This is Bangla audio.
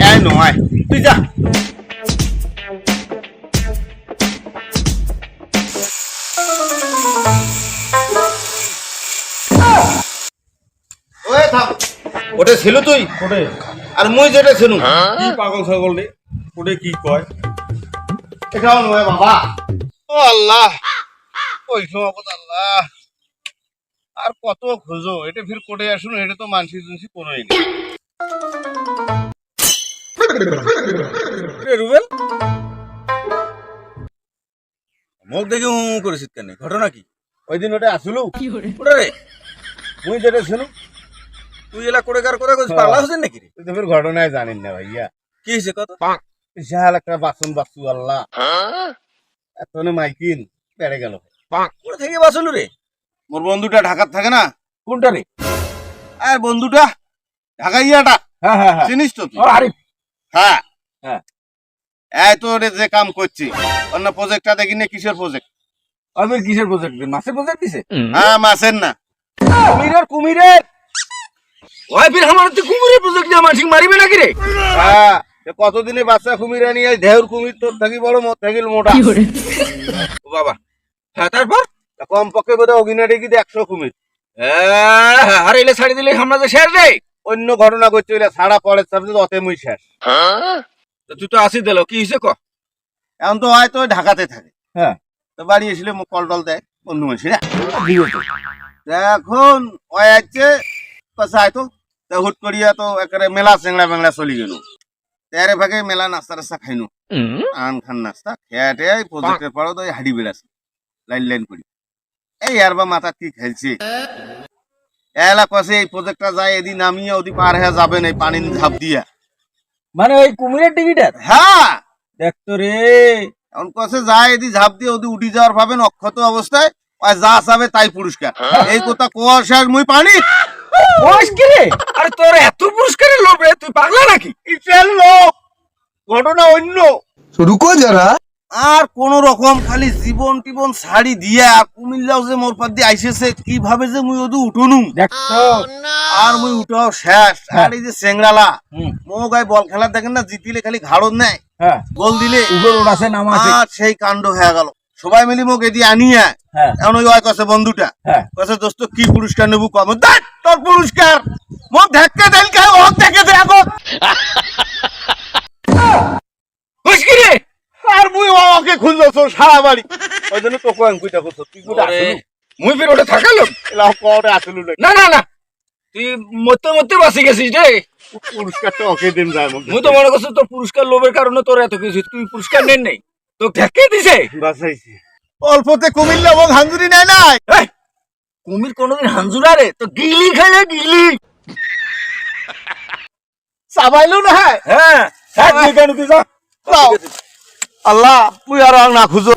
এই নয় তুই যা ওই থাম ওটা ছিল তুই কোটে আর মুই যেটা ছিল কি পাগল ছাগল রে কোটে কি কয় এটাও নয় বাবা ও আল্লাহ ওই সময় আল্লাহ আর কত খোঁজো এটা ফির কোটে আসুন এটা তো মানসি জুনসি কোনোই নেই রুবেল মুখ দেখে হু করেছিস কেন ঘটনা কি ওই দিন ওটা আসলো ওটা রে মুই যেটা ছিল তুই এলা করে কার করে কইছিস পাগলা হছিস নাকি রে তুই তো ফির ঘটনায় জানিস না ভাইয়া কি হইছে কত বিশাল একটা বাসন বাসু আল্লাহ এতনে মাইকিন বেড়ে গেল কোথা থেকে বাসলু রে মোর বন্ধুটা ঢাকার থাকে না কোনটা রে এই বন্ধুটা ঢাকা ইয়াটা হ্যাঁ হ্যাঁ হ্যাঁ চিনিস তো তুই? ও আরিফ হ্যাঁ হ্যাঁ এই তো রে যে কাম করছি অন্য প্রজেক্টটা দেখি না কিসের প্রজেক্ট আমি কিসের প্রজেক্ট মাছের প্রজেক্ট দিছে হ্যাঁ মাসের না কুমিরের ওই ফির আমার তো কুমিরের প্রজেক্ট দিয়ে মানসিক মারিবে নাকি রে হ্যাঁ এ কতদিনে বাচ্চা কুমিরা নিয়ে ঢেউর কুমির তোর থাকি বড় মোট থাকিল মোটা ও বাবা হ্যাঁ তারপর কম পক্ষে বোধ হয় অগিনাটি কি 100 কুমির আর এলে ছাড়ি দিলে আমরা যে শেষ রে অন্য ঘটনা করছে ওইটা ছাড়া পড়ে সাবজেক্ট অতে মুই শেষ তুই তো আসি দিল কি হয়েছে ক এখন তো হয়তো ওই ঢাকাতে থাকে হ্যাঁ তো বাড়ি এসলে মুখ কল টল দেয় বন্ধু মানুষেরা এখন ওই আছে কোথায় তো হুট করিয়া তো একেবারে মেলা চেংড়া বেংড়া চলি গেল তেরে ভাগে মেলা নাস্তা রাস্তা খাইনু আন খান নাস্তা খেয়াটে প্রজেক্টের পরও তো হাড়ি বেড়াছে লাইন লাইন করি এই আর বা মাথা কি খেলছে এলা কষে এই প্রজেক্টটা যায় এদিন নামিয়ে ওদি পার হয়ে যাবেন এই পানির ঝাঁপ দিয়া মানে ওই কুমিরের টিকিটার হ্যাঁ দেখতো রে এখন কষে যায় এদি ঝাঁপ দিয়ে ওদি উঠি যাওয়ার পাবেন অক্ষত অবস্থায় ওই যা চাবে তাই পুরস্কার এই কথা কুয়াশার মুই পানি বয়স কি রে আরে তোর এত পুরস্কারের লোভ রে তুই পাগলা নাকি কিসের লোক ঘটনা অন্য रुको जरा আর কোন রকম খালি জীবন টিবন শাড়ি দিয়া কুমিল্লাও যে মোর পার দিয়ে আইসেছে কিভাবে যে মুই ওদি উঠুনু দেখতো আর মুই উঠাও শেষ আর এই যে চেংড়ালা মো গায়ে বল খেলা দেখেন না জিতিলে খালি ঘাড়ন নেয় হ্যাঁ গোল দিলে উগর উড়াছে নামাছে আর সেই কাণ্ড হয়ে গেল সবাই মিলি মোক এদি আনিয়া হ্যাঁ এখন ওই ওই কছে বন্ধুটা হ্যাঁ কছে দোস্ত কি পুরস্কার নেবো কম দেখ তোর পুরস্কার মোক ধাক্কা দেন খাই ও দেখে দেখো বয়স কি রে আর মুই ওকে খুঁজলো তোর সারা বাড়ি ওই জন্য তোকে আঙ্কুইটা করছো তুই কোটা আসলু মুই ফির ওটা থাকালো এলাও কোটা আসলু না না না না তুই মরতে মরতে বাঁচি গেছিস রে পুরস্কারটা ওকে দিন যায় মোক মুই তো মনে করছি তোর পুরস্কার লোভের কারণে তোর এত কিছু তুই পুরস্কার নেন নাই তো ঠেকে দিছে বাঁচাইছি অল্পতে কুমিল্লা মোক হাঙ্গুরি নেয় নাই এই, কুমির কোনোদিন হাঞ্জুরা রে তো গিলি খাইলে গিলি চাবাইলো না হ্যাঁ হ্যাঁ হ্যাঁ তুই কেন তুই যা আল্লাহ তুই আর না খুঁজো